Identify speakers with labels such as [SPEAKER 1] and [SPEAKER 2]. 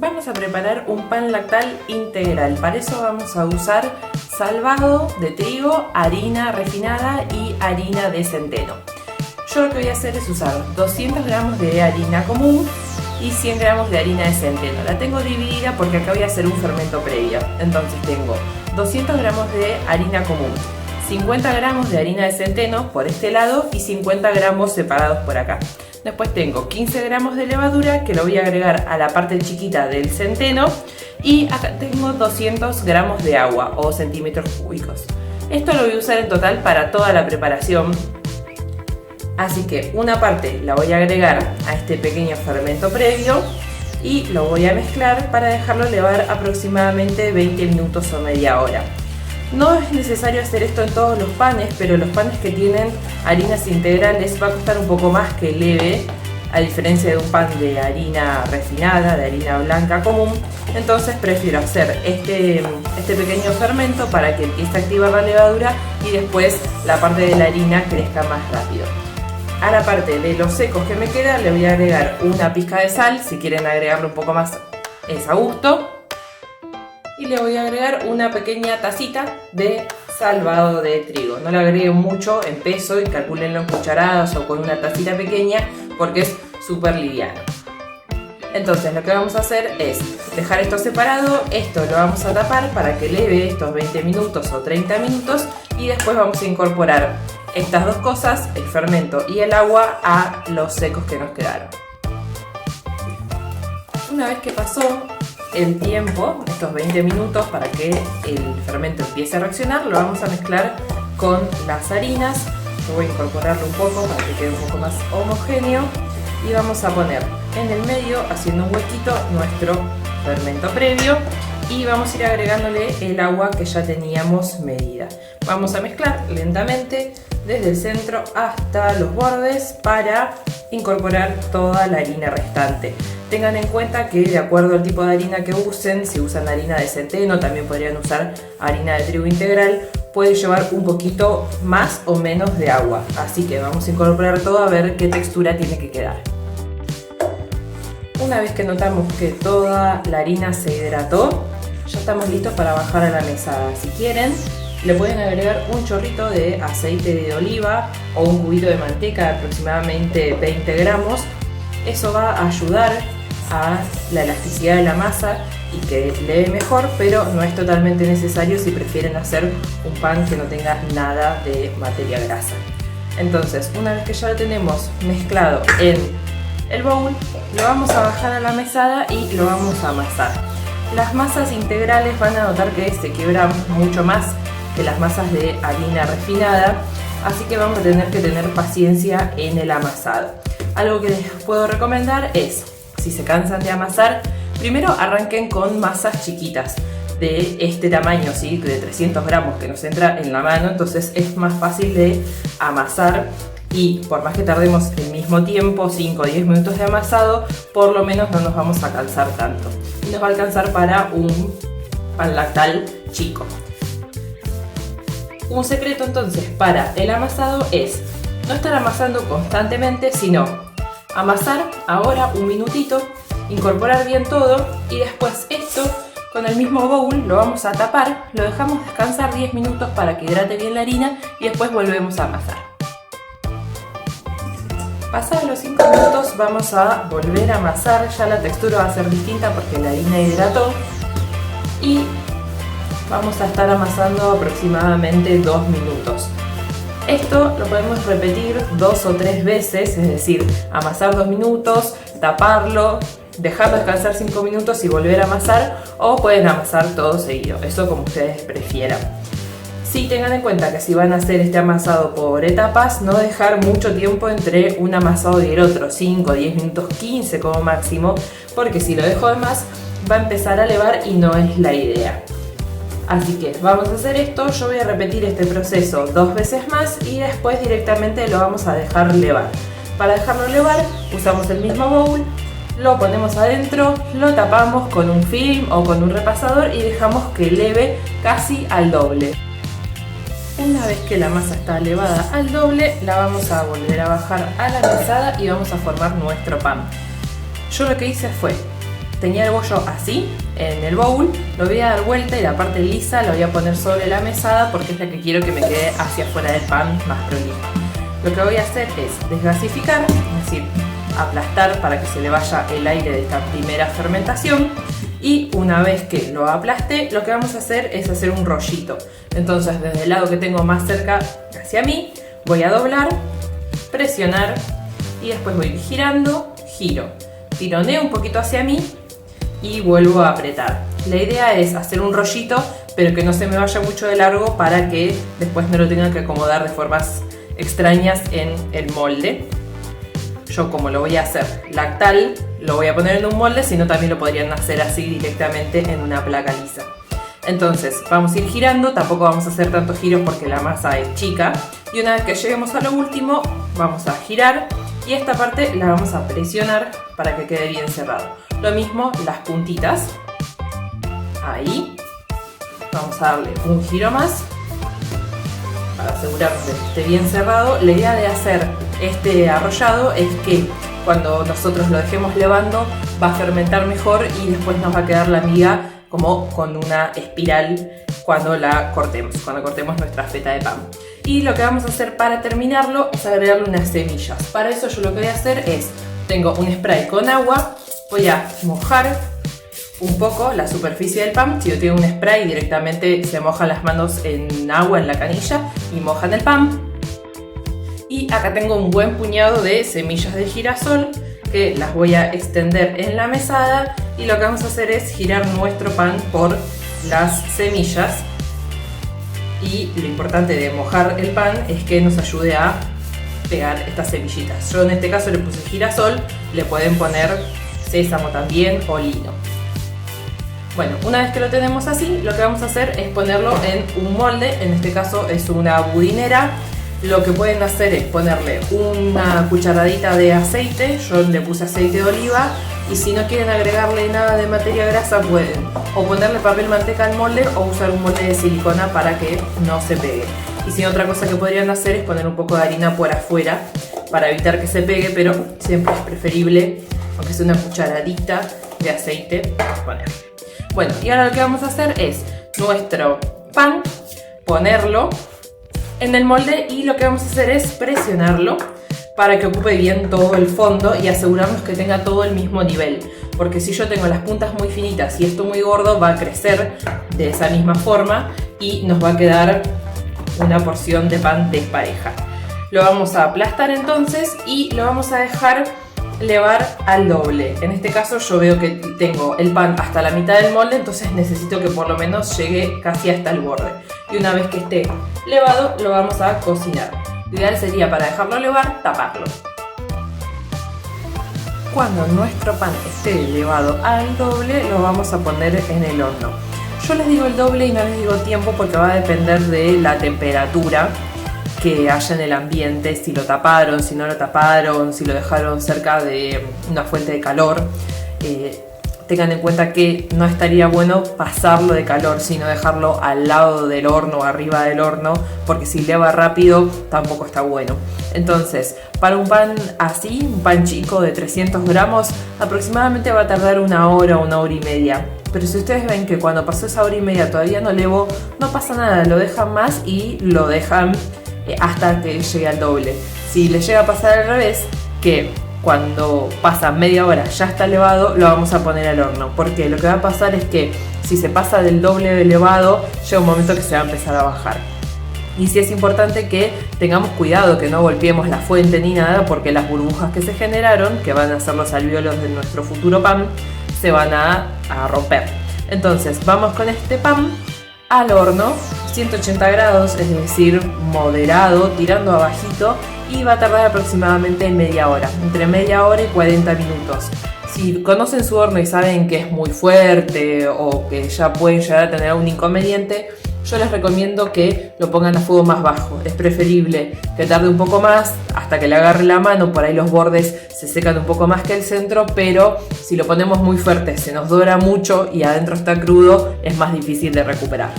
[SPEAKER 1] Vamos a preparar un pan lactal integral. Para eso vamos a usar salvado de trigo, harina refinada y harina de centeno. Yo lo que voy a hacer es usar 200 gramos de harina común y 100 gramos de harina de centeno. La tengo dividida porque acá voy a hacer un fermento previo. Entonces tengo 200 gramos de harina común, 50 gramos de harina de centeno por este lado y 50 gramos separados por acá. Después tengo 15 gramos de levadura que lo voy a agregar a la parte chiquita del centeno y acá tengo 200 gramos de agua o centímetros cúbicos. Esto lo voy a usar en total para toda la preparación. Así que una parte la voy a agregar a este pequeño fermento previo y lo voy a mezclar para dejarlo levar aproximadamente 20 minutos o media hora. No es necesario hacer esto en todos los panes, pero los panes que tienen harinas integrales va a costar un poco más que leve, a diferencia de un pan de harina refinada, de harina blanca común. Entonces prefiero hacer este pequeño fermento para que empiece a activar la levadura y después la parte de la harina crezca más rápido. A la parte de los secos que me queda le voy a agregar una pizca de sal, si quieren agregarle un poco más es a gusto. Y le voy a agregar una pequeña tacita de salvado de trigo. No le agreguen mucho en peso y calcúlenlo en cucharadas o con una tacita pequeña porque es súper liviano. Entonces lo que vamos a hacer es dejar esto separado, esto lo vamos a tapar para que leve estos 20 minutos o 30 minutos y después vamos a incorporar estas dos cosas, el fermento y el agua, a los secos que nos quedaron. Una vez que pasó el tiempo, estos 20 minutos, para que el fermento empiece a reaccionar, lo vamos a mezclar con las harinas. Yo voy a incorporarlo un poco para que quede un poco más homogéneo y vamos a poner en el medio, haciendo un huequito, nuestro fermento previo y vamos a ir agregándole el agua que ya teníamos medida. Vamos a mezclar lentamente desde el centro hasta los bordes para incorporar toda la harina restante. Tengan en cuenta que de acuerdo al tipo de harina que usen, si usan harina de centeno, también podrían usar harina de trigo integral, puede llevar un poquito más o menos de agua. Así que vamos a incorporar todo a ver qué textura tiene que quedar. Una vez que notamos que toda la harina se hidrató, ya estamos listos para bajar a la mesada. Si quieren, le pueden agregar un chorrito de aceite de oliva o un cubito de manteca de aproximadamente 20 gramos. Eso va a ayudar a la elasticidad de la masa y que leve mejor, pero no es totalmente necesario si prefieren hacer un pan que no tenga nada de materia grasa. Entonces, una vez que ya lo tenemos mezclado en el bowl, lo vamos a bajar a la mesada y lo vamos a amasar. Las masas integrales van a notar que se quiebran mucho más que las masas de harina refinada, así que vamos a tener que tener paciencia en el amasado. Algo que les puedo recomendar es, si se cansan de amasar, primero arranquen con masas chiquitas de este tamaño, ¿sí? De 300 gramos que nos entra en la mano, entonces es más fácil de amasar y por más que tardemos el mismo tiempo, 5 o 10 minutos de amasado, por lo menos no nos vamos a cansar tanto y nos va a alcanzar para un pan lactal chico. Un secreto entonces para el amasado es no estar amasando constantemente, sino amasar ahora un minutito, incorporar bien todo y después esto con el mismo bowl lo vamos a tapar, lo dejamos descansar 10 minutos para que hidrate bien la harina y después volvemos a amasar. Pasados los 5 minutos vamos a volver a amasar, ya la textura va a ser distinta porque la harina hidrató y vamos a estar amasando aproximadamente 2 minutos. Esto lo podemos repetir 2 o 3 veces, es decir, amasar 2 minutos, taparlo, dejarlo descansar 5 minutos y volver a amasar, o pueden amasar todo seguido, eso como ustedes prefieran. Sí, tengan en cuenta que si van a hacer este amasado por etapas, no dejar mucho tiempo entre un amasado y el otro, 5, 10 minutos, 15 como máximo, porque si lo dejo de más va a empezar a levar y no es la idea. Así que vamos a hacer esto, yo voy a repetir este proceso 2 veces más y después directamente lo vamos a dejar levar. Para dejarlo levar usamos el mismo bowl, lo ponemos adentro, lo tapamos con un film o con un repasador y dejamos que leve casi al doble. Una vez que la masa está elevada al doble, la vamos a volver a bajar a la mesada y vamos a formar nuestro pan. Yo lo que hice fue tenía el bollo así, en el bowl, lo voy a dar vuelta y la parte lisa la voy a poner sobre la mesada porque es la que quiero que me quede hacia afuera del pan más prolijo. Lo que voy a hacer es desgasificar, es decir, aplastar para que se le vaya el aire de esta primera fermentación. Y una vez que lo aplaste, lo que vamos a hacer es hacer un rollito. Entonces, desde el lado que tengo más cerca hacia mí, voy a doblar, presionar y después voy girando, giro. Tironeo un poquito hacia mí y vuelvo a apretar. La idea es hacer un rollito, pero que no se me vaya mucho de largo para que después no lo tenga que acomodar de formas extrañas en el molde. Yo, como lo voy a hacer lactal, lo voy a poner en un molde, sino también lo podrían hacer así directamente en una placa lisa. Entonces vamos a ir girando, tampoco vamos a hacer tantos giros porque la masa es chica. Y una vez que lleguemos a lo último, vamos a girar y esta parte la vamos a presionar para que quede bien cerrado. Lo mismo las puntitas. Ahí. Vamos a darle un giro más para asegurarnos de que esté bien cerrado. La idea de hacer este arrollado es que cuando nosotros lo dejemos levando va a fermentar mejor y después nos va a quedar la miga como con una espiral cuando la cortemos, cuando cortemos nuestra feta de pan. Y lo que vamos a hacer para terminarlo es agregarle unas semillas. Para eso yo lo que voy a hacer es, tengo un spray con agua, voy a mojar un poco la superficie del pan. Si yo tengo un spray, directamente se mojan las manos en agua en la canilla y mojan el pan. Y acá tengo un buen puñado de semillas de girasol que las voy a extender en la mesada y lo que vamos a hacer es girar nuestro pan por las semillas. Y lo importante de mojar el pan es que nos ayude a pegar estas semillitas. Yo en este caso le puse girasol, le pueden poner sésamo también o lino. Bueno, una vez que lo tenemos así, lo que vamos a hacer es ponerlo en un molde, en este caso es una budinera. Lo que pueden hacer es ponerle una cucharadita de aceite, yo le puse aceite de oliva, y si no quieren agregarle nada de materia grasa pueden o ponerle papel manteca al molde o usar un molde de silicona para que no se pegue. Y si no, otra cosa que podrían hacer es poner un poco de harina por afuera para evitar que se pegue, pero siempre es preferible, aunque sea una cucharadita de aceite, ponerle. Bueno, y ahora lo que vamos a hacer es nuestro pan, ponerlo en el molde y lo que vamos a hacer es presionarlo para que ocupe bien todo el fondo y asegurarnos que tenga todo el mismo nivel, porque si yo tengo las puntas muy finitas y esto muy gordo va a crecer de esa misma forma y nos va a quedar una porción de pan despareja. Lo vamos a aplastar entonces y lo vamos a dejar levar al doble. En este caso yo veo que tengo el pan hasta la mitad del molde, entonces necesito que por lo menos llegue casi hasta el borde. Y una vez que esté levado, lo vamos a cocinar. Lo ideal sería, para dejarlo levar, taparlo. Cuando nuestro pan esté elevado al doble, lo vamos a poner en el horno. Yo les digo el doble y no les digo tiempo porque va a depender de la temperatura que haya en el ambiente, si lo taparon, si no lo taparon, si lo dejaron cerca de una fuente de calor. Tengan en cuenta que no estaría bueno pasarlo de calor, sino dejarlo al lado del horno o arriba del horno, porque si leva rápido tampoco está bueno. Entonces, para un pan así, un pan chico de 300 gramos, aproximadamente va a tardar 1 hora o 1 hora y media. Pero si ustedes ven que cuando pasó esa hora y media todavía no levó, no pasa nada, lo dejan más y lo dejan hasta que llegue al doble. Si les llega a pasar al revés, que cuando pasa media hora ya está elevado, lo vamos a poner al horno, porque lo que va a pasar es que si se pasa del doble de elevado, llega un momento que se va a empezar a bajar. Y sí es importante que tengamos cuidado, que no golpeemos la fuente ni nada, porque las burbujas que se generaron, que van a ser los alvéolos de nuestro futuro pan, se van a romper. Entonces vamos con este pan al horno, 180 grados, es decir, moderado, tirando a bajito, y va a tardar aproximadamente media hora, entre media hora y 40 minutos. Si conocen su horno y saben que es muy fuerte o que ya pueden llegar a tener algún inconveniente, yo les recomiendo que lo pongan a fuego más bajo. Es preferible que tarde un poco más hasta que le agarre la mano, por ahí los bordes se secan un poco más que el centro, pero si lo ponemos muy fuerte se nos dora mucho y adentro está crudo, es más difícil de recuperar.